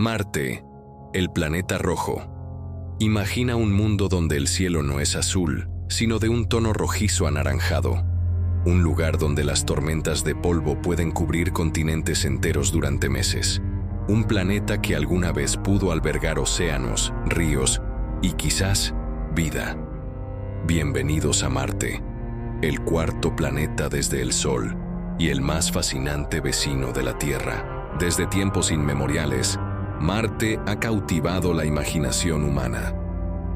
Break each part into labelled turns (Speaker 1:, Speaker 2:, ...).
Speaker 1: Marte, el planeta rojo. Imagina un mundo donde el cielo no es azul, sino de un tono rojizo anaranjado. Un lugar donde las tormentas de polvo pueden cubrir continentes enteros durante meses. Un planeta que alguna vez pudo albergar océanos, ríos y quizás vida. Bienvenidos a Marte, el cuarto planeta desde el Sol y el más fascinante vecino de la Tierra. Desde tiempos inmemoriales, Marte ha cautivado la imaginación humana.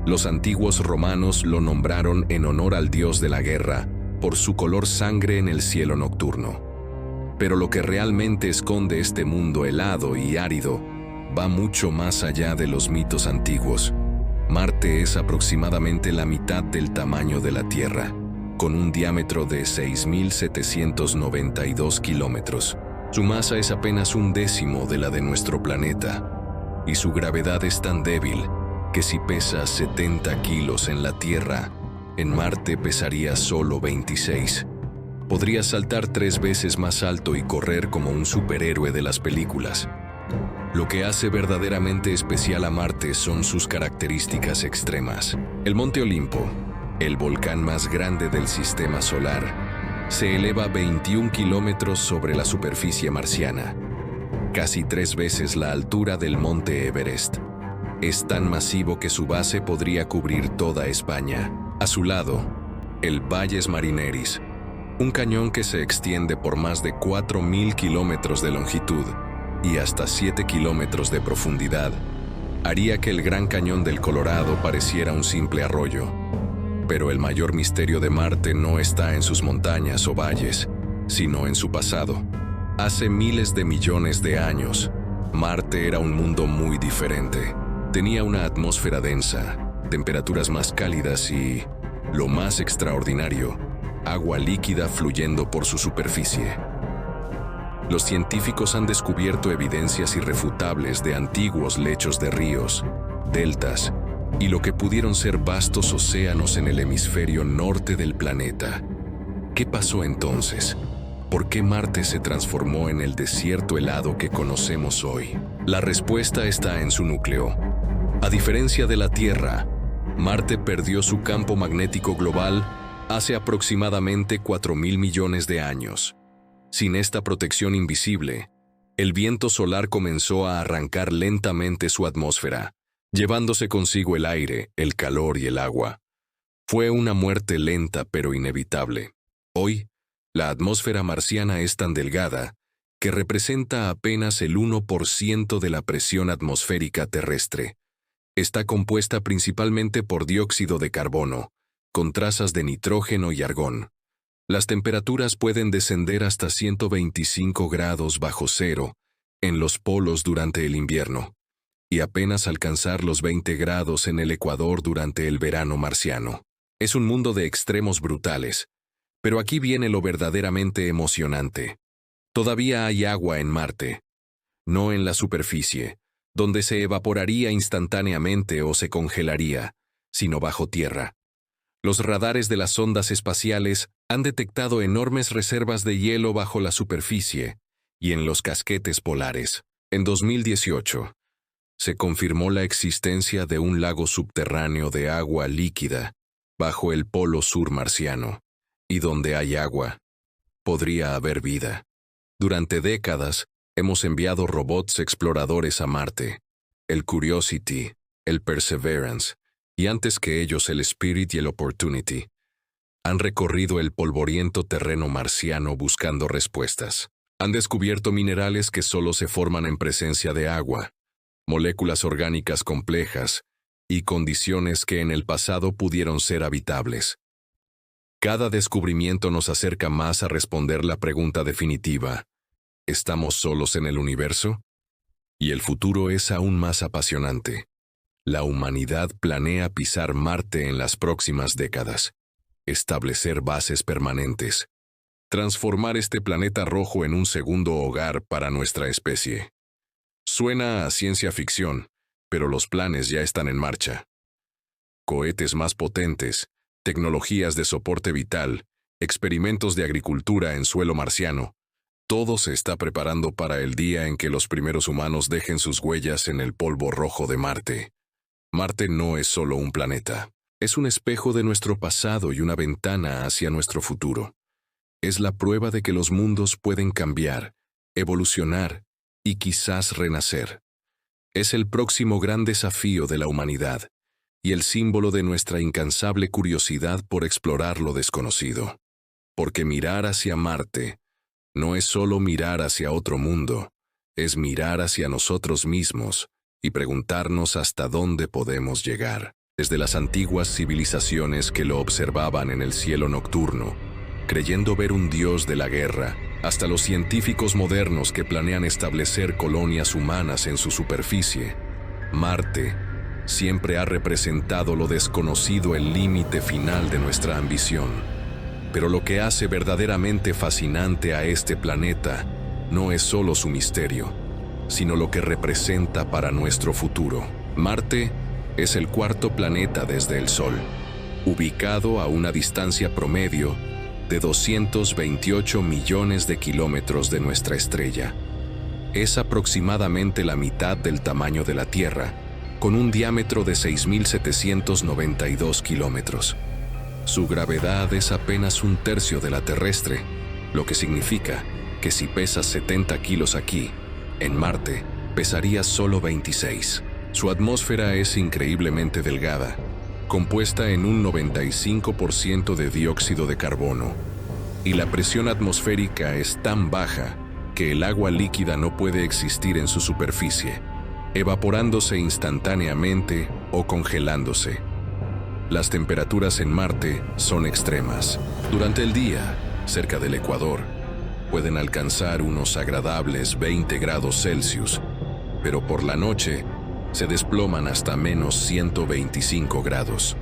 Speaker 1: Los antiguos romanos lo nombraron en honor al dios de la guerra por su color sangre en el cielo nocturno. Pero lo que realmente esconde este mundo helado y árido va mucho más allá de los mitos antiguos. Marte es aproximadamente la mitad del tamaño de la Tierra, con un diámetro de 6.792 kilómetros. Su masa es apenas un décimo de la de nuestro planeta, y su gravedad es tan débil que si pesa 70 kilos en la Tierra, en Marte pesaría solo 26. Podría saltar 3 veces más alto y correr como un superhéroe de las películas. Lo que hace verdaderamente especial a Marte son sus características extremas. El Monte Olimpo, el volcán más grande del sistema solar, se eleva 21 kilómetros sobre la superficie marciana, casi 3 veces la altura del Monte Everest. Es tan masivo que su base podría cubrir toda España. A su lado, el Valles Marineris, un cañón que se extiende por más de 4.000 kilómetros de longitud y hasta 7 kilómetros de profundidad, haría que el Gran Cañón del Colorado pareciera un simple arroyo. Pero el mayor misterio de Marte no está en sus montañas o valles, sino en su pasado. Hace miles de millones de años, Marte era un mundo muy diferente. Tenía una atmósfera densa, temperaturas más cálidas y, lo más extraordinario, agua líquida fluyendo por su superficie. Los científicos han descubierto evidencias irrefutables de antiguos lechos de ríos, deltas, y lo que pudieron ser vastos océanos en el hemisferio norte del planeta. ¿Qué pasó entonces? ¿Por qué Marte se transformó en el desierto helado que conocemos hoy? La respuesta está en su núcleo. A diferencia de la Tierra, Marte perdió su campo magnético global hace aproximadamente 4.000 millones de años. Sin esta protección invisible, el viento solar comenzó a arrancar lentamente su atmósfera, llevándose consigo el aire, el calor y el agua. Fue una muerte lenta pero inevitable. Hoy, la atmósfera marciana es tan delgada que representa apenas el 1% de la presión atmosférica terrestre. Está compuesta principalmente por dióxido de carbono, con trazas de nitrógeno y argón. Las temperaturas pueden descender hasta 125 grados bajo cero en los polos durante el invierno, y apenas alcanzar los 20 grados en el Ecuador durante el verano marciano. Es un mundo de extremos brutales, pero aquí viene lo verdaderamente emocionante. Todavía hay agua en Marte, no en la superficie, donde se evaporaría instantáneamente o se congelaría, sino bajo tierra. Los radares de las sondas espaciales han detectado enormes reservas de hielo bajo la superficie y en los casquetes polares. En 2018, se confirmó la existencia de un lago subterráneo de agua líquida bajo el polo sur marciano, y donde hay agua, podría haber vida. Durante décadas, hemos enviado robots exploradores a Marte, el Curiosity, el Perseverance, y antes que ellos el Spirit y el Opportunity. Han recorrido el polvoriento terreno marciano buscando respuestas. Han descubierto minerales que solo se forman en presencia de agua, moléculas orgánicas complejas y condiciones que en el pasado pudieron ser habitables. Cada descubrimiento nos acerca más a responder la pregunta definitiva: ¿estamos solos en el universo? Y el futuro es aún más apasionante. La humanidad planea pisar Marte en las próximas décadas, establecer bases permanentes, transformar este planeta rojo en un segundo hogar para nuestra especie. Suena a ciencia ficción, pero los planes ya están en marcha. Cohetes más potentes, tecnologías de soporte vital, experimentos de agricultura en suelo marciano, Todo se está preparando para el día en que los primeros humanos dejen sus huellas en el polvo rojo de Marte. Marte no es solo un planeta. Es un espejo de nuestro pasado y una ventana hacia nuestro futuro. Es la prueba de que los mundos pueden cambiar, evolucionar y quizás renacer. Es el próximo gran desafío de la humanidad y el símbolo de nuestra incansable curiosidad por explorar lo desconocido. Porque mirar hacia Marte no es solo mirar hacia otro mundo, es mirar hacia nosotros mismos y preguntarnos hasta dónde podemos llegar. Desde las antiguas civilizaciones que lo observaban en el cielo nocturno, creyendo ver un dios de la guerra, hasta los científicos modernos que planean establecer colonias humanas en su superficie, Marte siempre ha representado lo desconocido, el límite final de nuestra ambición. Pero lo que hace verdaderamente fascinante a este planeta no es solo su misterio, sino lo que representa para nuestro futuro. Marte es el cuarto planeta desde el Sol, ubicado a una distancia promedio de 228 millones de kilómetros de nuestra estrella. Es aproximadamente la mitad del tamaño de la Tierra, con un diámetro de 6.792 kilómetros. Su gravedad es apenas un tercio de la terrestre, lo que significa que si pesas 70 kilos aquí, en Marte, pesarías solo 26. Su atmósfera es increíblemente delgada, compuesta en un 95% de dióxido de carbono, y la presión atmosférica es tan baja que el agua líquida no puede existir en su superficie, evaporándose instantáneamente o congelándose. Las temperaturas en Marte son extremas. Durante el día, cerca del Ecuador, pueden alcanzar unos agradables 20 grados Celsius, pero por la noche se desploman hasta menos 125 grados.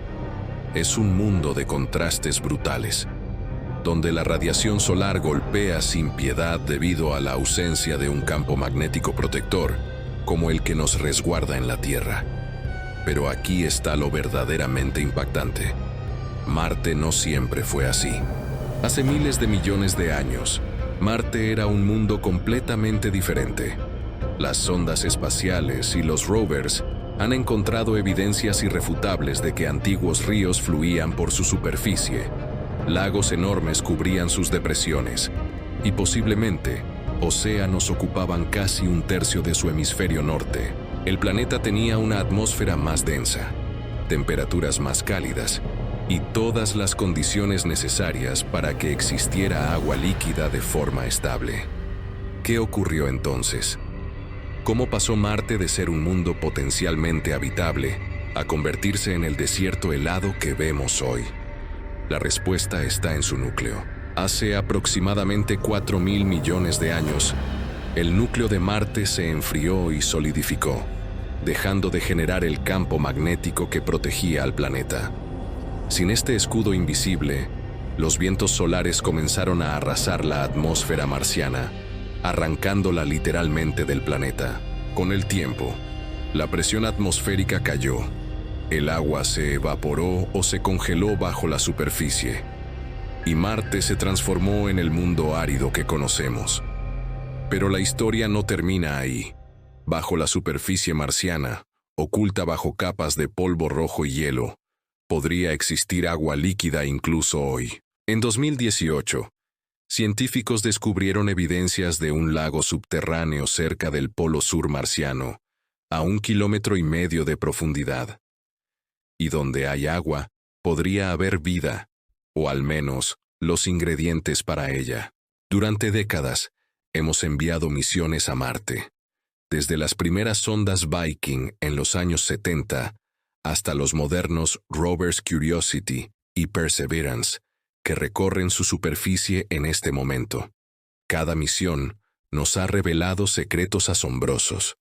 Speaker 1: Es un mundo de contrastes brutales, donde la radiación solar golpea sin piedad debido a la ausencia de un campo magnético protector, como el que nos resguarda en la Tierra. Pero aquí está lo verdaderamente impactante. Marte no siempre fue así. Hace miles de millones de años, Marte era un mundo completamente diferente. Las sondas espaciales y los rovers han encontrado evidencias irrefutables de que antiguos ríos fluían por su superficie, lagos enormes cubrían sus depresiones, y posiblemente océanos ocupaban casi un tercio de su hemisferio norte. El planeta tenía una atmósfera más densa, temperaturas más cálidas y todas las condiciones necesarias para que existiera agua líquida de forma estable. ¿Qué ocurrió entonces? ¿Cómo pasó Marte de ser un mundo potencialmente habitable a convertirse en el desierto helado que vemos hoy? La respuesta está en su núcleo. Hace aproximadamente 4.000 millones de años, el núcleo de Marte se enfrió y solidificó, dejando de generar el campo magnético que protegía al planeta. Sin este escudo invisible, los vientos solares comenzaron a arrasar la atmósfera marciana, arrancándola literalmente del planeta. Con el tiempo, la presión atmosférica cayó, el agua se evaporó o se congeló bajo la superficie, y Marte se transformó en el mundo árido que conocemos. Pero la historia no termina ahí. Bajo la superficie marciana, oculta bajo capas de polvo rojo y hielo, podría existir agua líquida incluso hoy. En 2018, científicos descubrieron evidencias de un lago subterráneo cerca del polo sur marciano, a 1,5 kilómetros de profundidad. Y donde hay agua, podría haber vida, o al menos los ingredientes para ella. Durante décadas, hemos enviado misiones a Marte, desde las primeras sondas Viking en los años 70 hasta los modernos rovers Curiosity y Perseverance, que recorren su superficie en este momento. Cada misión nos ha revelado secretos asombrosos.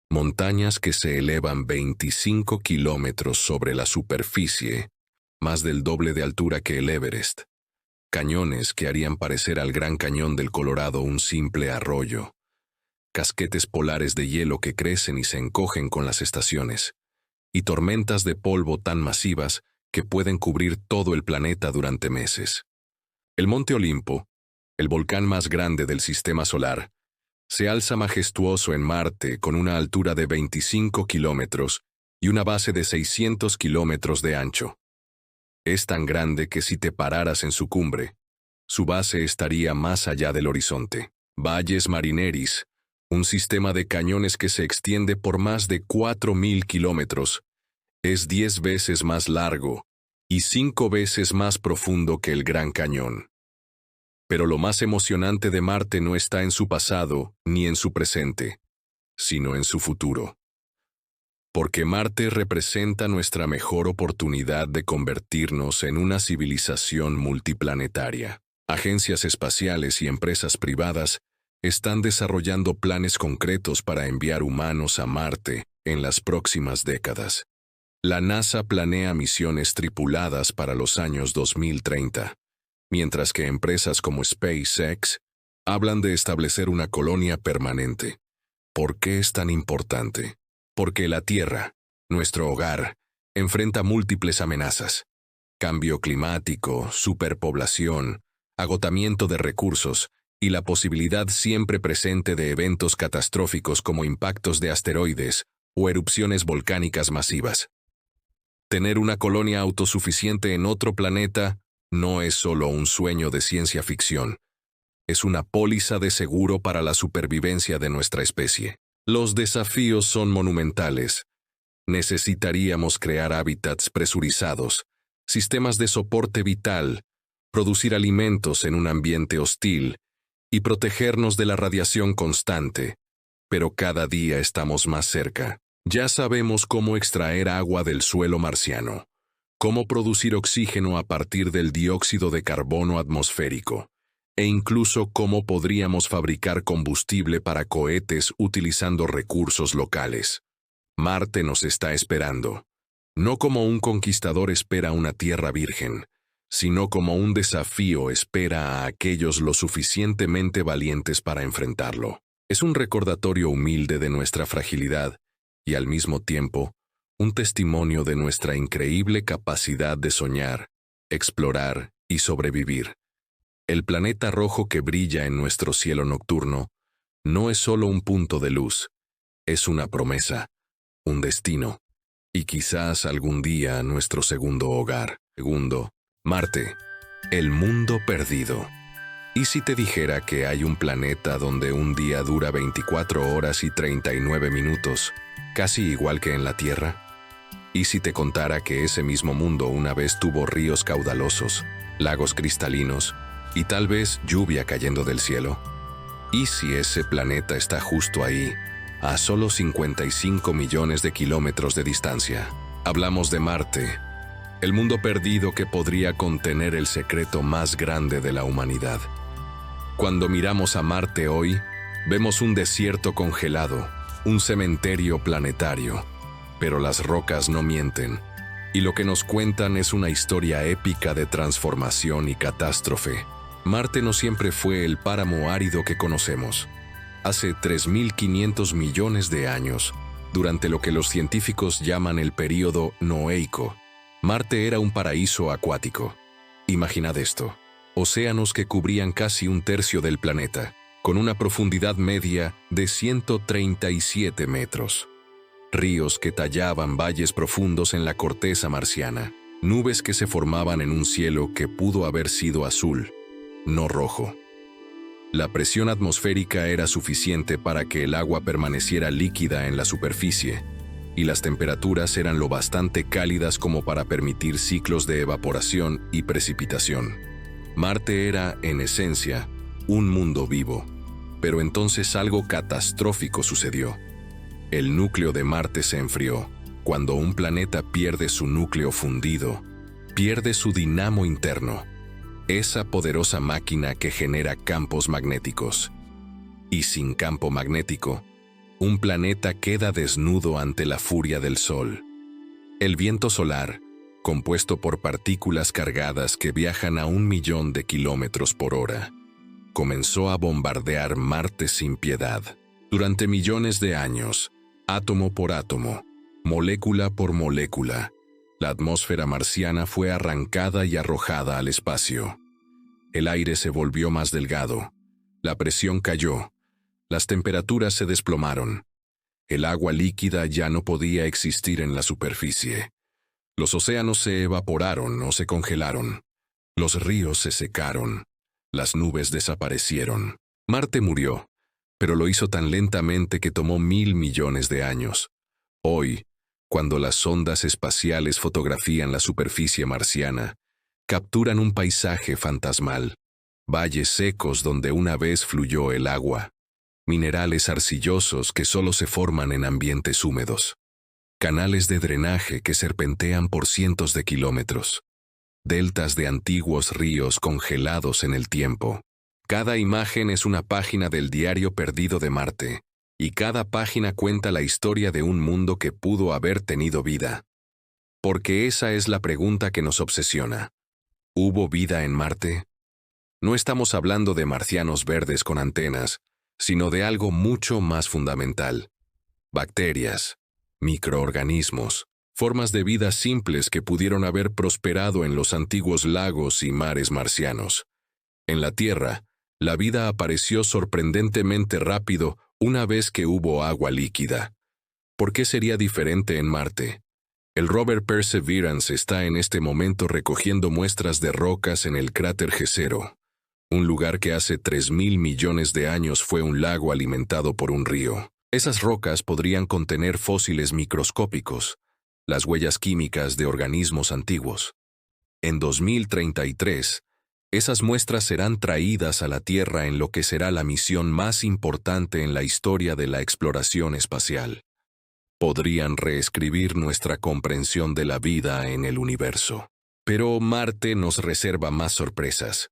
Speaker 1: Montañas que se elevan 25 kilómetros sobre la superficie, más del doble de altura que el Everest. Cañones que harían parecer al Gran Cañón del Colorado un simple arroyo. Casquetes polares de hielo que crecen y se encogen con las estaciones. Y tormentas de polvo tan masivas que pueden cubrir todo el planeta durante meses. El Monte Olimpo, el volcán más grande del sistema solar, se alza majestuoso en Marte con una altura de 25 kilómetros y una base de 600 kilómetros de ancho. Es tan grande que si te pararas en su cumbre, su base estaría más allá del horizonte. Valles Marineris, un sistema de cañones que se extiende por más de 4.000 kilómetros, es 10 veces más largo y 5 veces más profundo que el Gran Cañón. Pero lo más emocionante de Marte no está en su pasado ni en su presente, sino en su futuro. Porque Marte representa nuestra mejor oportunidad de convertirnos en una civilización multiplanetaria. Agencias espaciales y empresas privadas están desarrollando planes concretos para enviar humanos a Marte en las próximas décadas. La NASA planea misiones tripuladas para los años 2030, mientras que empresas como SpaceX hablan de establecer una colonia permanente. ¿Por qué es tan importante? Porque la Tierra, nuestro hogar, enfrenta múltiples amenazas: cambio climático, superpoblación, agotamiento de recursos y la posibilidad siempre presente de eventos catastróficos como impactos de asteroides o erupciones volcánicas masivas. Tener una colonia autosuficiente en otro planeta no es solo un sueño de ciencia ficción, es una póliza de seguro para la supervivencia de nuestra especie. Los desafíos son monumentales. Necesitaríamos crear hábitats presurizados, sistemas de soporte vital, producir alimentos en un ambiente hostil y protegernos de la radiación constante. Pero cada día estamos más cerca. Ya sabemos cómo extraer agua del suelo marciano, cómo producir oxígeno a partir del dióxido de carbono atmosférico, e incluso cómo podríamos fabricar combustible para cohetes utilizando recursos locales. Marte nos está esperando, no como un conquistador espera una tierra virgen, sino como un desafío espera a aquellos lo suficientemente valientes para enfrentarlo. Es un recordatorio humilde de nuestra fragilidad y al mismo tiempo un testimonio de nuestra increíble capacidad de soñar, explorar y sobrevivir. El planeta rojo que brilla en nuestro cielo nocturno no es solo un punto de luz, es una promesa, un destino, y quizás algún día nuestro segundo hogar. Segundo, Marte, el mundo perdido. ¿Y si te dijera que hay un planeta donde un día dura 24 horas y 39 minutos, casi igual que en la Tierra? ¿Y si te contara que ese mismo mundo una vez tuvo ríos caudalosos, lagos cristalinos y tal vez lluvia cayendo del cielo? ¿Y si ese planeta está justo ahí, a solo 55 millones de kilómetros de distancia? Hablamos de Marte, el mundo perdido que podría contener el secreto más grande de la humanidad. Cuando miramos a Marte hoy, vemos un desierto congelado, un cementerio planetario, pero las rocas no mienten, y lo que nos cuentan es una historia épica de transformación y catástrofe. Marte no siempre fue el páramo árido que conocemos. Hace 3.500 millones de años, durante lo que los científicos llaman el período Noéico, Marte era un paraíso acuático. Imaginad esto: océanos que cubrían casi un tercio del planeta, con una profundidad media de 137 metros. Ríos que tallaban valles profundos en la corteza marciana, nubes que se formaban en un cielo que pudo haber sido azul, no rojo. La presión atmosférica era suficiente para que el agua permaneciera líquida en la superficie, y las temperaturas eran lo bastante cálidas como para permitir ciclos de evaporación y precipitación. Marte era, en esencia, un mundo vivo, pero entonces algo catastrófico sucedió. El núcleo de Marte se enfrió. Cuando un planeta pierde su núcleo fundido, pierde su dinamo interno, esa poderosa máquina que genera campos magnéticos. Y sin campo magnético, un planeta queda desnudo ante la furia del Sol. El viento solar, compuesto por partículas cargadas que viajan a 1.000.000 de kilómetros por hora, comenzó a bombardear Marte sin piedad. Durante millones de años, átomo por átomo, molécula por molécula, la atmósfera marciana fue arrancada y arrojada al espacio. El aire se volvió más delgado. La presión cayó. Las temperaturas se desplomaron. El agua líquida ya no podía existir en la superficie. Los océanos se evaporaron o se congelaron. Los ríos se secaron. Las nubes desaparecieron. Marte murió, pero lo hizo tan lentamente que tomó 1.000 millones de años. Hoy, cuando las sondas espaciales fotografían la superficie marciana, capturan un paisaje fantasmal. Valles secos donde una vez fluyó el agua. Minerales arcillosos que solo se forman en ambientes húmedos. Canales de drenaje que serpentean por cientos de kilómetros. Deltas de antiguos ríos congelados en el tiempo. Cada imagen es una página del diario perdido de Marte, y cada página cuenta la historia de un mundo que pudo haber tenido vida. Porque esa es la pregunta que nos obsesiona. ¿Hubo vida en Marte? No estamos hablando de marcianos verdes con antenas, sino de algo mucho más fundamental. Bacterias, microorganismos, formas de vida simples que pudieron haber prosperado en los antiguos lagos y mares marcianos. En la Tierra, la vida apareció sorprendentemente rápido una vez que hubo agua líquida. ¿Por qué sería diferente en Marte? El rover Perseverance está en este momento recogiendo muestras de rocas en el cráter Jezero, un lugar que hace 3.000 millones de años fue un lago alimentado por un río. Esas rocas podrían contener fósiles microscópicos, las huellas químicas de organismos antiguos. En 2033, esas muestras serán traídas a la Tierra en lo que será la misión más importante en la historia de la exploración espacial. Podrían reescribir nuestra comprensión de la vida en el universo. Pero Marte nos reserva más sorpresas.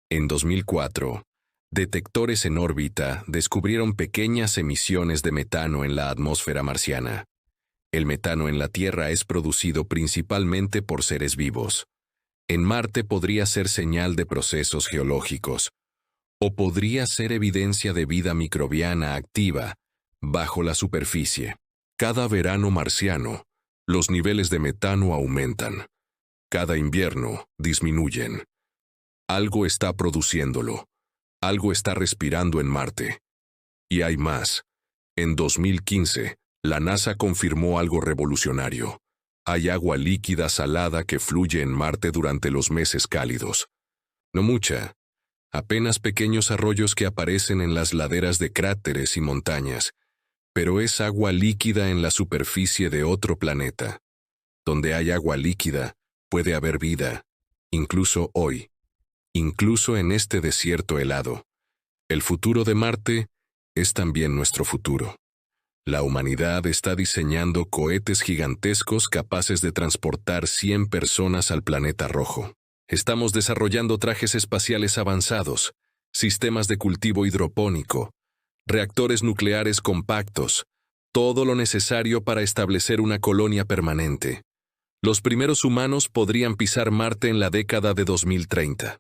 Speaker 1: En 2004, detectores en órbita descubrieron pequeñas emisiones de metano en la atmósfera marciana. El metano en la Tierra es producido principalmente por seres vivos. En Marte podría ser señal de procesos geológicos, o podría ser evidencia de vida microbiana activa bajo la superficie. Cada verano marciano, los niveles de metano aumentan. Cada invierno disminuyen. Algo está produciéndolo. Algo está respirando en Marte. Y hay más. En 2015, la NASA confirmó algo revolucionario. Hay agua líquida salada que fluye en Marte durante los meses cálidos. No mucha. Apenas pequeños arroyos que aparecen en las laderas de cráteres y montañas. Pero es agua líquida en la superficie de otro planeta. Donde hay agua líquida, puede haber vida. Incluso hoy. Incluso en este desierto helado. El futuro de Marte es también nuestro futuro. La humanidad está diseñando cohetes gigantescos capaces de transportar 100 personas al planeta rojo. Estamos desarrollando trajes espaciales avanzados, sistemas de cultivo hidropónico, reactores nucleares compactos, todo lo necesario para establecer una colonia permanente. Los primeros humanos podrían pisar Marte en la década de 2030.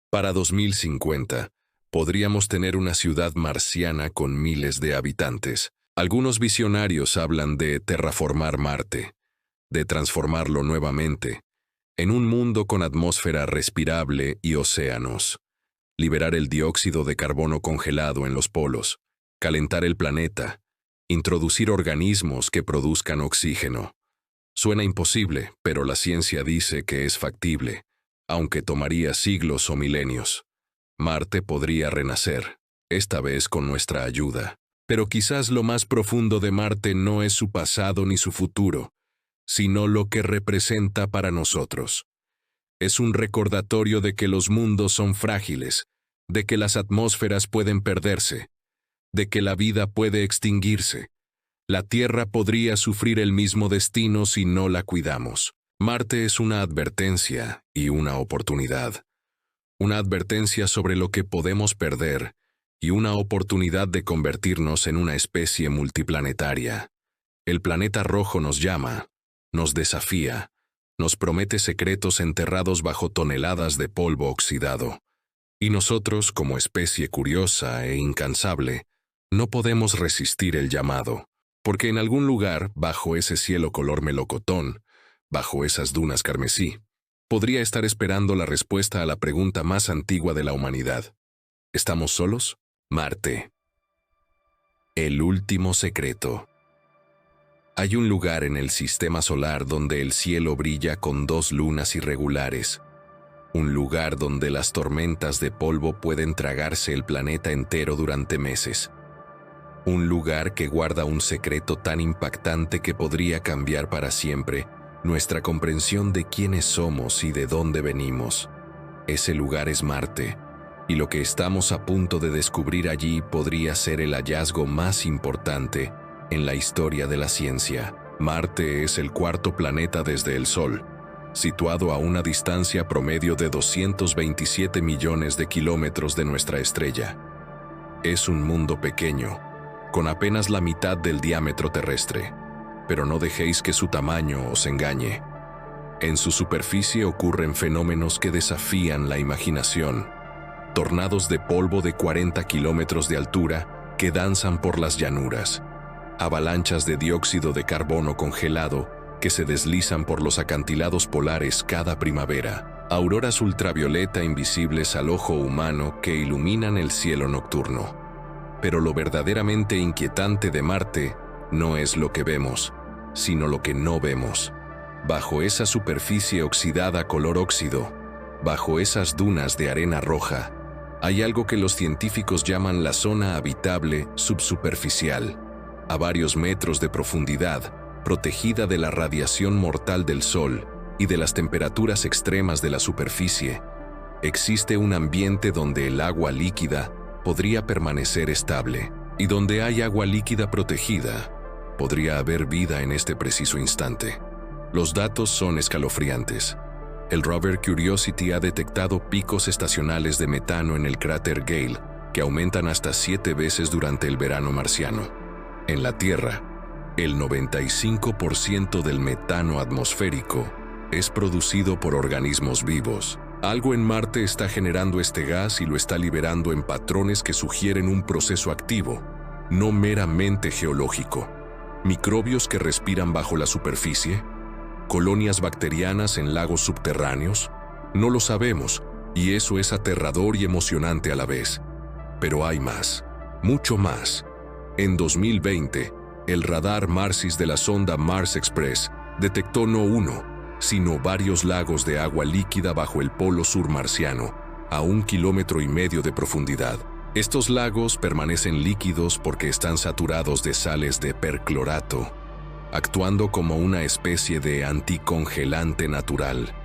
Speaker 1: Para 2050, podríamos tener una ciudad marciana con miles de habitantes. Algunos visionarios hablan de terraformar Marte, de transformarlo nuevamente, en un mundo con atmósfera respirable y océanos, liberar el dióxido de carbono congelado en los polos, calentar el planeta, introducir organismos que produzcan oxígeno. Suena imposible, pero la ciencia dice que es factible, aunque tomaría siglos o milenios. Marte podría renacer, esta vez con nuestra ayuda. Pero quizás lo más profundo de Marte no es su pasado ni su futuro, sino lo que representa para nosotros. Es un recordatorio de que los mundos son frágiles, de que las atmósferas pueden perderse, de que la vida puede extinguirse. La Tierra podría sufrir el mismo destino si no la cuidamos. Marte es una advertencia y una oportunidad. Una advertencia sobre lo que podemos perder y una oportunidad de convertirnos en una especie multiplanetaria. El planeta rojo nos llama, nos desafía, nos promete secretos enterrados bajo toneladas de polvo oxidado. Y nosotros, como especie curiosa e incansable, no podemos resistir el llamado, porque en algún lugar, bajo ese cielo color melocotón, bajo esas dunas carmesí, podría estar esperando la respuesta a la pregunta más antigua de la humanidad. ¿Estamos solos? Marte. El último secreto. Hay un lugar en el sistema solar donde el cielo brilla con 2 lunas irregulares. Un lugar donde las tormentas de polvo pueden tragarse el planeta entero durante meses. Un lugar que guarda un secreto tan impactante que podría cambiar para siempre nuestra comprensión de quiénes somos y de dónde venimos. Ese lugar es Marte, y lo que estamos a punto de descubrir allí podría ser el hallazgo más importante en la historia de la ciencia. Marte es el 4º planeta desde el Sol, situado a una distancia promedio de 227 millones de kilómetros de nuestra estrella. Es un mundo pequeño, con apenas la mitad del diámetro terrestre, pero no dejéis que su tamaño os engañe. En su superficie ocurren fenómenos que desafían la imaginación. Tornados de polvo de 40 kilómetros de altura que danzan por las llanuras. Avalanchas de dióxido de carbono congelado que se deslizan por los acantilados polares cada primavera. Auroras ultravioleta invisibles al ojo humano que iluminan el cielo nocturno. Pero lo verdaderamente inquietante de Marte no es lo que vemos, sino lo que no vemos. Bajo esa superficie oxidada color óxido, bajo esas dunas de arena roja, hay algo que los científicos llaman la zona habitable subsuperficial, a varios metros de profundidad, protegida de la radiación mortal del Sol y de las temperaturas extremas de la superficie. Existe un ambiente donde el agua líquida podría permanecer estable, y donde hay agua líquida protegida, podría haber vida en este preciso instante. Los datos son escalofriantes. El rover Curiosity ha detectado picos estacionales de metano en el cráter Gale, que aumentan hasta 7 veces durante el verano marciano. En la Tierra, el 95% del metano atmosférico es producido por organismos vivos. Algo en Marte está generando este gas y lo está liberando en patrones que sugieren un proceso activo, no meramente geológico. Microbios que respiran bajo la superficie, colonias bacterianas en lagos subterráneos, no lo sabemos, y eso es aterrador y emocionante a la vez. Pero hay más, mucho más. En 2020, el radar MARSIS de la sonda Mars Express detectó no uno, sino varios lagos de agua líquida bajo el polo sur marciano, a 1,5 kilómetros de profundidad. Estos lagos permanecen líquidos porque están saturados de sales de perclorato, actuando como una especie de anticongelante natural.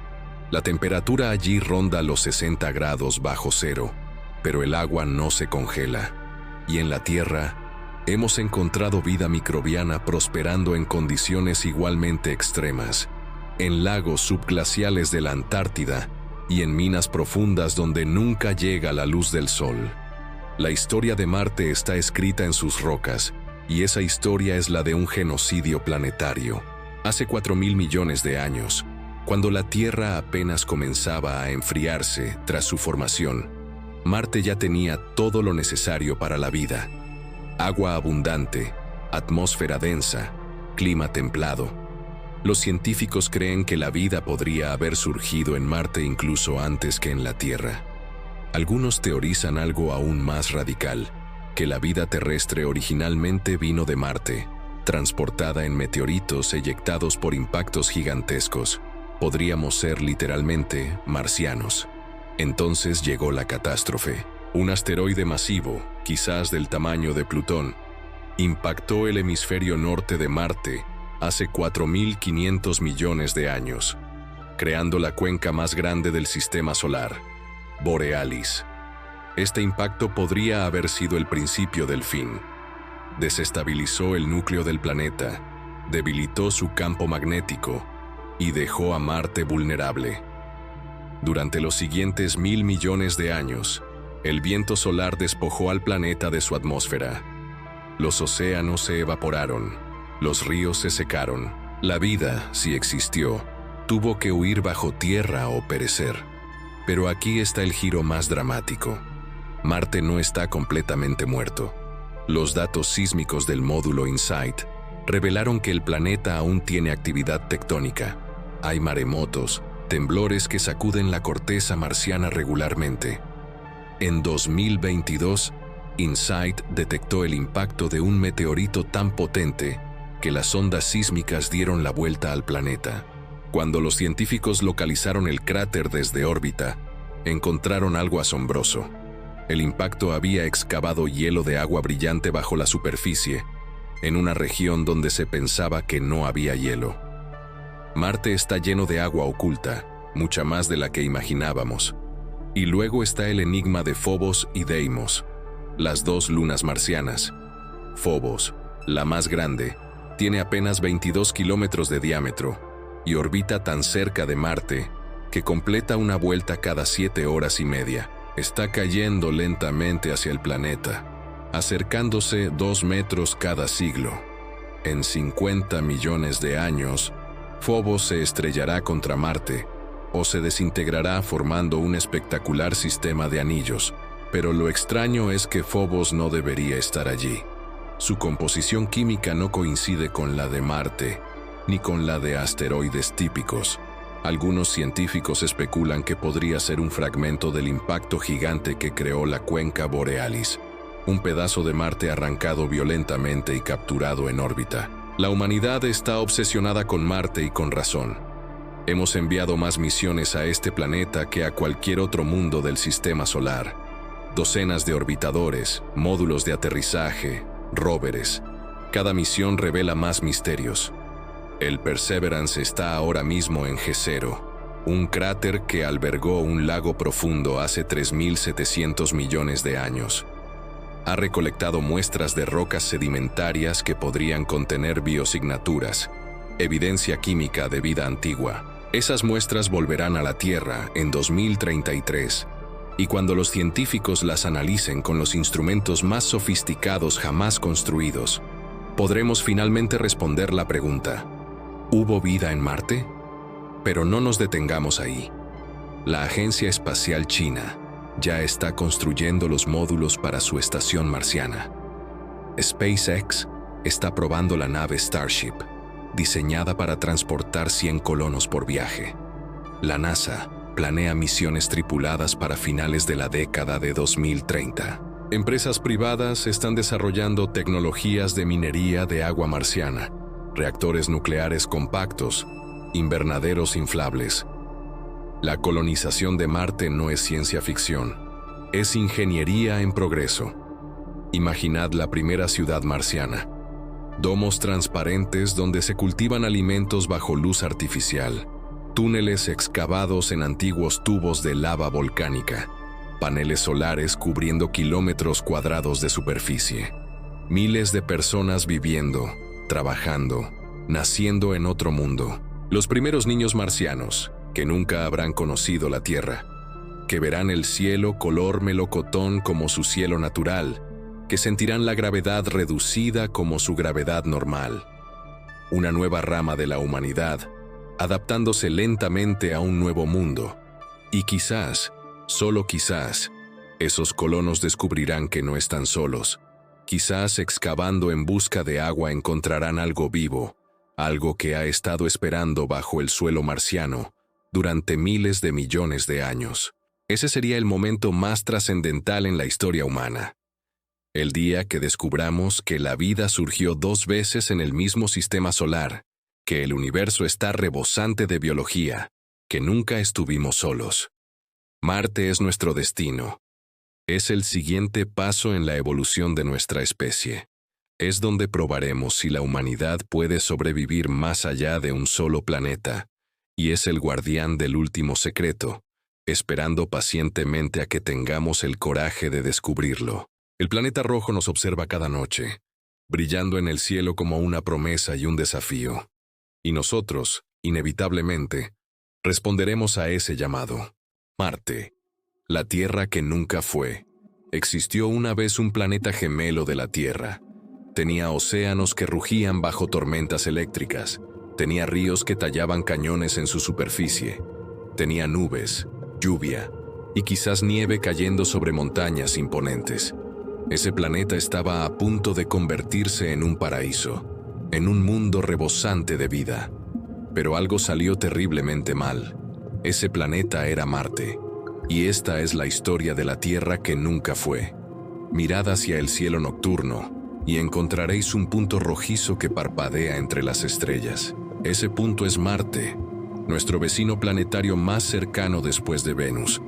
Speaker 1: La temperatura allí ronda los 60 grados bajo cero, pero el agua no se congela. Y en la Tierra, hemos encontrado vida microbiana prosperando en condiciones igualmente extremas, en lagos subglaciales de la Antártida y en minas profundas donde nunca llega la luz del sol. La historia de Marte está escrita en sus rocas, y esa historia es la de un genocidio planetario. Hace 4.000 millones de años, cuando la Tierra apenas comenzaba a enfriarse tras su formación, Marte ya tenía todo lo necesario para la vida. Agua abundante, atmósfera densa, clima templado. Los científicos creen que la vida podría haber surgido en Marte incluso antes que en la Tierra. Algunos teorizan algo aún más radical, que la vida terrestre originalmente vino de Marte, transportada en meteoritos eyectados por impactos gigantescos. Podríamos ser literalmente marcianos. Entonces llegó la catástrofe. Un asteroide masivo, quizás del tamaño de Plutón, impactó el hemisferio norte de Marte hace 4.500 millones de años, creando la cuenca más grande del sistema solar, Borealis. Este impacto podría haber sido el principio del fin. Desestabilizó el núcleo del planeta, debilitó su campo magnético y dejó a Marte vulnerable. Durante los siguientes 1.000 millones de años, el viento solar despojó al planeta de su atmósfera. Los océanos se evaporaron. Los ríos se secaron. La vida, si existió, tuvo que huir bajo tierra o perecer. Pero aquí está el giro más dramático. Marte no está completamente muerto. Los datos sísmicos del módulo InSight revelaron que el planeta aún tiene actividad tectónica. Hay maremotos, temblores que sacuden la corteza marciana regularmente. En 2022, InSight detectó el impacto de un meteorito tan potente que las ondas sísmicas dieron la vuelta al planeta. Cuando los científicos localizaron el cráter desde órbita, encontraron algo asombroso. El impacto había excavado hielo de agua brillante bajo la superficie, en una región donde se pensaba que no había hielo. Marte está lleno de agua oculta, mucha más de la que imaginábamos. Y luego está el enigma de Phobos y Deimos, las dos lunas marcianas. Phobos, la más grande, tiene apenas 22 kilómetros de diámetro y orbita tan cerca de Marte que completa una vuelta cada 7 horas y media. Está cayendo lentamente hacia el planeta, acercándose 2 metros cada siglo. En 50 millones de años, Phobos se estrellará contra Marte o se desintegrará formando un espectacular sistema de anillos. Pero lo extraño es que Phobos no debería estar allí. Su composición química no coincide con la de Marte, ni con la de asteroides típicos. Algunos científicos especulan que podría ser un fragmento del impacto gigante que creó la Cuenca Borealis, un pedazo de Marte arrancado violentamente y capturado en órbita. La humanidad está obsesionada con Marte y con razón. Hemos enviado más misiones a este planeta que a cualquier otro mundo del sistema solar. Docenas de orbitadores, módulos de aterrizaje, rovers. Cada misión revela más misterios. El Perseverance está ahora mismo en G0, un cráter que albergó un lago profundo hace 3.700 millones de años. Ha recolectado muestras de rocas sedimentarias que podrían contener biosignaturas, evidencia química de vida antigua. Esas muestras volverán a la Tierra en 2033, y cuando los científicos las analicen con los instrumentos más sofisticados jamás construidos, podremos finalmente responder la pregunta: ¿hubo vida en Marte? Pero no nos detengamos ahí. La Agencia Espacial China ya está construyendo los módulos para su estación marciana. SpaceX está probando la nave Starship, diseñada para transportar 100 colonos por viaje. La NASA planea misiones tripuladas para finales de la década de 2030. Empresas privadas están desarrollando tecnologías de minería de agua marciana, reactores nucleares compactos, invernaderos inflables. La colonización de Marte no es ciencia ficción, es ingeniería en progreso. Imaginad la primera ciudad marciana. Domos transparentes donde se cultivan alimentos bajo luz artificial, túneles excavados en antiguos tubos de lava volcánica, paneles solares cubriendo kilómetros cuadrados de superficie. Miles de personas viviendo, trabajando, naciendo en otro mundo. Los primeros niños marcianos, que nunca habrán conocido la Tierra, que verán el cielo color melocotón como su cielo natural, que sentirán la gravedad reducida como su gravedad normal. Una nueva rama de la humanidad, adaptándose lentamente a un nuevo mundo. Y quizás, solo quizás, esos colonos descubrirán que no están solos. Quizás excavando en busca de agua encontrarán algo vivo, algo que ha estado esperando bajo el suelo marciano durante miles de millones de años. Ese sería el momento más trascendental en la historia humana. El día que descubramos que la vida surgió 2 veces en el mismo sistema solar, que el universo está rebosante de biología, que nunca estuvimos solos. Marte es nuestro destino. Es el siguiente paso en la evolución de nuestra especie. Es donde probaremos si la humanidad puede sobrevivir más allá de un solo planeta, y es el guardián del último secreto, esperando pacientemente a que tengamos el coraje de descubrirlo. El planeta rojo nos observa cada noche, brillando en el cielo como una promesa y un desafío. Y nosotros, inevitablemente, responderemos a ese llamado. Marte, la Tierra que nunca fue. Existió una vez un planeta gemelo de la Tierra. Tenía océanos que rugían bajo tormentas eléctricas. Tenía ríos que tallaban cañones en su superficie. Tenía nubes, lluvia y quizás nieve cayendo sobre montañas imponentes. Ese planeta estaba a punto de convertirse en un paraíso, en un mundo rebosante de vida. Pero algo salió terriblemente mal. Ese planeta era Marte. Y esta es la historia de la Tierra que nunca fue. Mirad hacia el cielo nocturno y encontraréis un punto rojizo que parpadea entre las estrellas. Ese punto es Marte, nuestro vecino planetario más cercano después de Venus.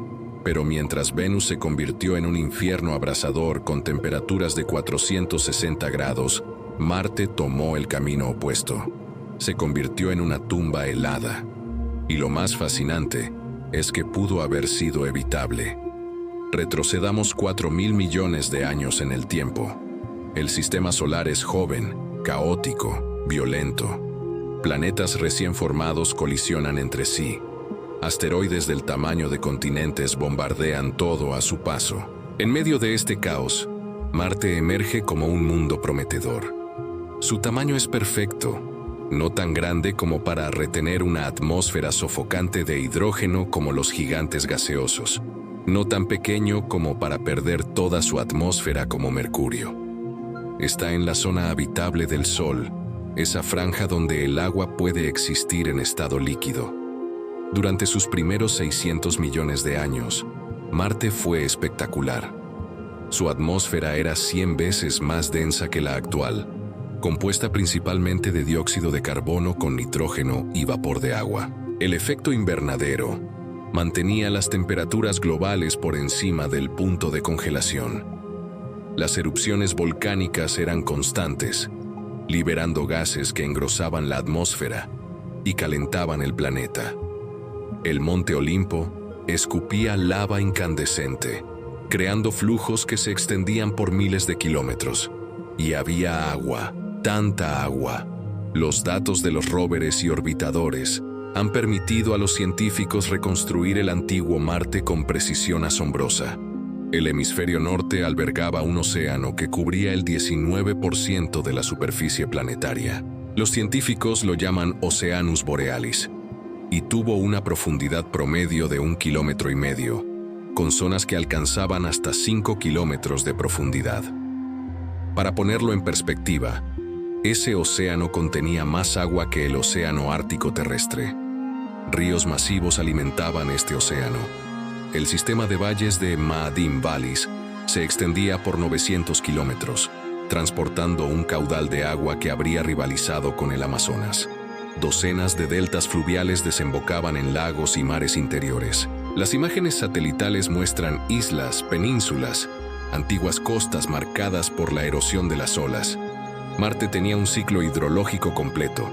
Speaker 1: Pero mientras Venus se convirtió en un infierno abrasador con temperaturas de 460 grados, Marte tomó el camino opuesto. Se convirtió en una tumba helada. Y lo más fascinante es que pudo haber sido evitable. Retrocedamos 4.000 millones de años en el tiempo. El sistema solar es joven, caótico, violento. Planetas recién formados colisionan entre sí. Asteroides del tamaño de continentes bombardean todo a su paso. En medio de este caos, Marte emerge como un mundo prometedor. Su tamaño es perfecto, no tan grande como para retener una atmósfera sofocante de hidrógeno como los gigantes gaseosos, no tan pequeño como para perder toda su atmósfera como Mercurio. Está en la zona habitable del Sol, esa franja donde el agua puede existir en estado líquido. Durante sus primeros 600 millones de años, Marte fue espectacular. Su atmósfera era 100 veces más densa que la actual, compuesta principalmente de dióxido de carbono con nitrógeno y vapor de agua. El efecto invernadero mantenía las temperaturas globales por encima del punto de congelación. Las erupciones volcánicas eran constantes, liberando gases que engrosaban la atmósfera y calentaban el planeta. El monte Olimpo escupía lava incandescente, creando flujos que se extendían por miles de kilómetros. Y había agua, tanta agua. Los datos de los rovers y orbitadores han permitido a los científicos reconstruir el antiguo Marte con precisión asombrosa. El hemisferio norte albergaba un océano que cubría el 19% de la superficie planetaria. Los científicos lo llaman Oceanus Borealis, y tuvo una profundidad promedio de 1,5 kilómetros, con zonas que alcanzaban hasta 5 kilómetros de profundidad. Para ponerlo en perspectiva, ese océano contenía más agua que el océano Ártico terrestre. Ríos masivos alimentaban este océano. El sistema de valles de Ma'adim Valleys se extendía por 900 kilómetros, transportando un caudal de agua que habría rivalizado con el Amazonas. Docenas de deltas fluviales desembocaban en lagos y mares interiores. Las imágenes satelitales muestran islas, penínsulas, antiguas costas marcadas por la erosión de las olas. Marte tenía un ciclo hidrológico completo: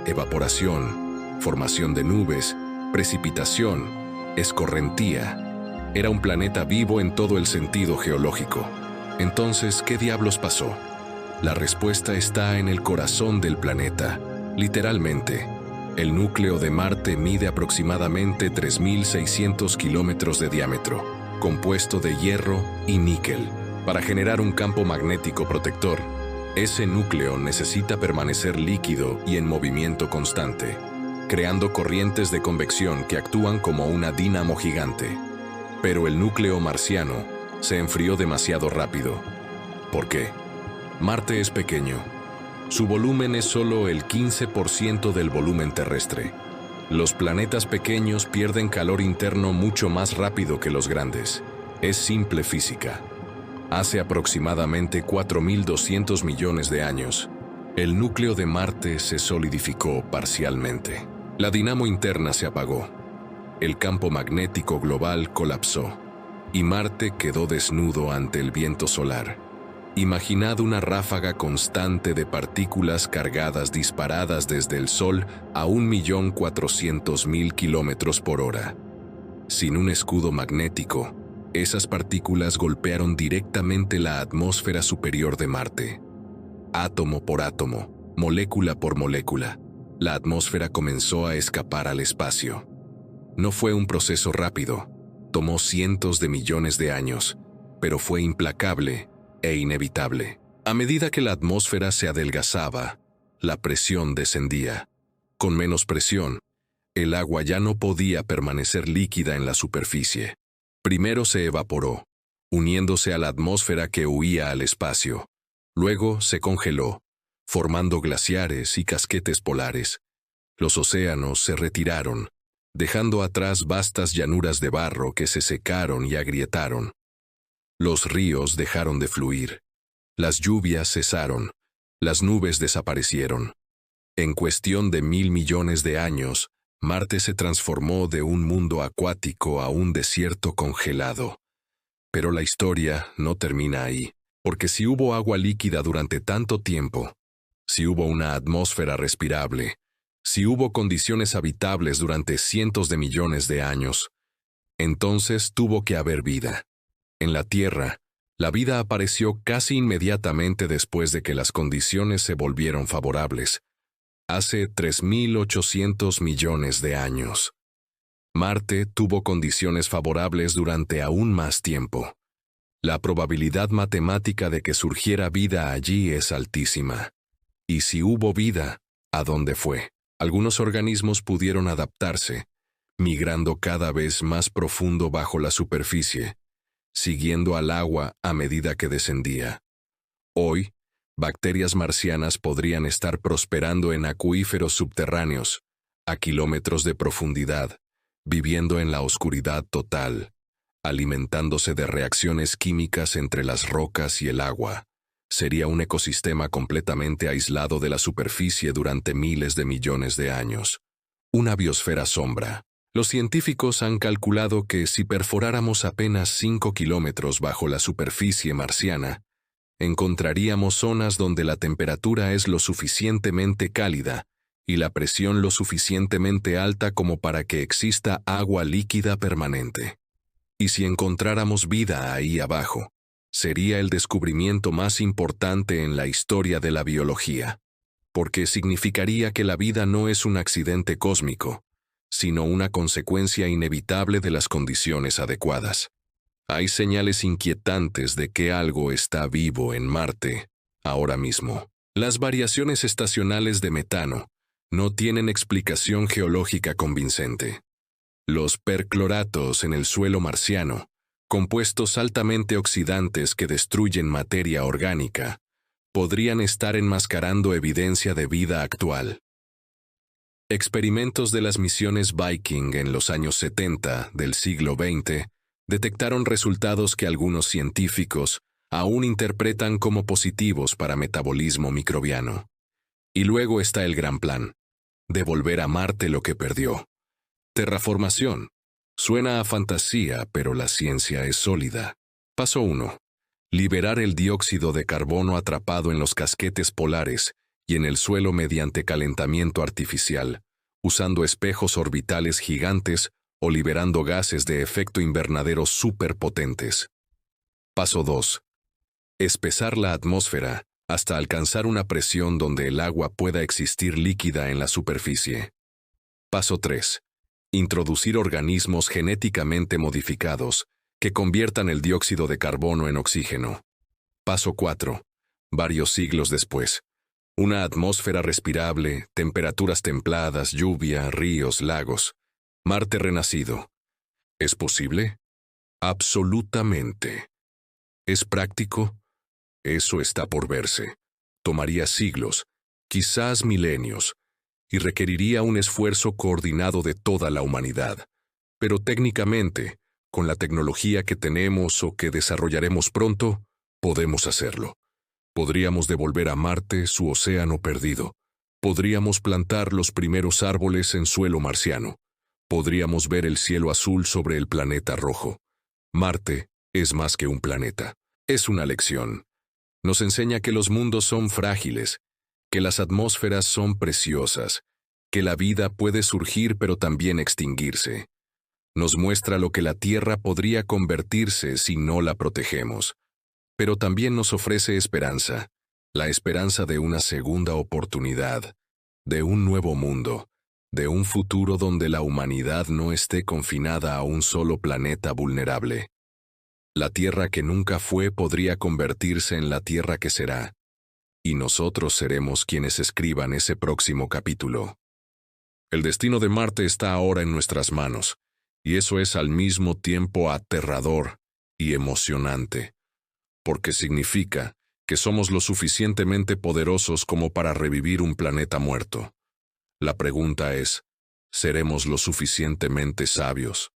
Speaker 1: evaporación, formación de nubes, precipitación, escorrentía. Era un planeta vivo en todo el sentido geológico. Entonces, ¿qué diablos pasó? La respuesta está en el corazón del planeta. Literalmente, el núcleo de Marte mide aproximadamente 3.600 kilómetros de diámetro, compuesto de hierro y níquel. Para generar un campo magnético protector, ese núcleo necesita permanecer líquido y en movimiento constante, creando corrientes de convección que actúan como una dínamo gigante. Pero el núcleo marciano se enfrió demasiado rápido. ¿Por qué? Marte es pequeño. Su volumen es solo el 15% del volumen terrestre. Los planetas pequeños pierden calor interno mucho más rápido que los grandes. Es simple física. Hace aproximadamente 4.200 millones de años, el núcleo de Marte se solidificó parcialmente. La dinamo interna se apagó. El campo magnético global colapsó y Marte quedó desnudo ante el viento solar. Imaginad una ráfaga constante de partículas cargadas disparadas desde el Sol a 1.400.000 kilómetros por hora. Sin un escudo magnético, esas partículas golpearon directamente la atmósfera superior de Marte. Átomo por átomo, molécula por molécula, la atmósfera comenzó a escapar al espacio. No fue un proceso rápido, tomó cientos de millones de años, pero fue implacable e inevitable. A medida que la atmósfera se adelgazaba, la presión descendía. Con menos presión, el agua ya no podía permanecer líquida en la superficie. Primero se evaporó, uniéndose a la atmósfera que huía al espacio. Luego se congeló, formando glaciares y casquetes polares. Los océanos se retiraron, dejando atrás vastas llanuras de barro que se secaron y agrietaron. Los ríos dejaron de fluir. Las lluvias cesaron. Las nubes desaparecieron. En cuestión de 1.000 millones de años, Marte se transformó de un mundo acuático a un desierto congelado. Pero la historia no termina ahí, porque si hubo agua líquida durante tanto tiempo, si hubo una atmósfera respirable, si hubo condiciones habitables durante cientos de millones de años, entonces tuvo que haber vida. En la Tierra, la vida apareció casi inmediatamente después de que las condiciones se volvieron favorables, hace 3.800 millones de años. Marte tuvo condiciones favorables durante aún más tiempo. La probabilidad matemática de que surgiera vida allí es altísima. Y si hubo vida, ¿a dónde fue? Algunos organismos pudieron adaptarse, migrando cada vez más profundo bajo la superficie, siguiendo al agua a medida que descendía. Hoy, bacterias marcianas podrían estar prosperando en acuíferos subterráneos, a kilómetros de profundidad, viviendo en la oscuridad total, alimentándose de reacciones químicas entre las rocas y el agua. Sería un ecosistema completamente aislado de la superficie durante miles de millones de años. Una biosfera sombra. Los científicos han calculado que si perforáramos apenas 5 kilómetros bajo la superficie marciana, encontraríamos zonas donde la temperatura es lo suficientemente cálida y la presión lo suficientemente alta como para que exista agua líquida permanente. Y si encontráramos vida ahí abajo, sería el descubrimiento más importante en la historia de la biología, porque significaría que la vida no es un accidente cósmico, sino una consecuencia inevitable de las condiciones adecuadas. Hay señales inquietantes de que algo está vivo en Marte ahora mismo. Las variaciones estacionales de metano no tienen explicación geológica convincente. Los percloratos en el suelo marciano, compuestos altamente oxidantes que destruyen materia orgánica, podrían estar enmascarando evidencia de vida actual. Experimentos de las misiones Viking en los años 70 del siglo XX detectaron resultados que algunos científicos aún interpretan como positivos para metabolismo microbiano. Y luego está el gran plan: devolver a Marte lo que perdió. Terraformación. Suena a fantasía, pero la ciencia es sólida. Paso 1. Liberar el dióxido de carbono atrapado en los casquetes polares y en el suelo mediante calentamiento artificial, usando espejos orbitales gigantes o liberando gases de efecto invernadero superpotentes. Paso 2. Espesar la atmósfera hasta alcanzar una presión donde el agua pueda existir líquida en la superficie. Paso 3. Introducir organismos genéticamente modificados que conviertan el dióxido de carbono en oxígeno. Paso 4. Varios siglos después. Una atmósfera respirable, temperaturas templadas, lluvia, ríos, lagos. Marte renacido. ¿Es posible? Absolutamente. ¿Es práctico? Eso está por verse. Tomaría siglos, quizás milenios, y requeriría un esfuerzo coordinado de toda la humanidad. Pero técnicamente, con la tecnología que tenemos o que desarrollaremos pronto, podemos hacerlo. Podríamos devolver a Marte su océano perdido. Podríamos plantar los primeros árboles en suelo marciano. Podríamos ver el cielo azul sobre el planeta rojo. Marte es más que un planeta. Es una lección. Nos enseña que los mundos son frágiles, que las atmósferas son preciosas, que la vida puede surgir pero también extinguirse. Nos muestra lo que la Tierra podría convertirse si no la protegemos. Pero también nos ofrece esperanza, la esperanza de una segunda oportunidad, de un nuevo mundo, de un futuro donde la humanidad no esté confinada a un solo planeta vulnerable. La Tierra que nunca fue podría convertirse en la Tierra que será, y nosotros seremos quienes escriban ese próximo capítulo. El destino de Marte está ahora en nuestras manos, y eso es al mismo tiempo aterrador y emocionante, porque significa que somos lo suficientemente poderosos como para revivir un planeta muerto. La pregunta es, seremos lo suficientemente sabios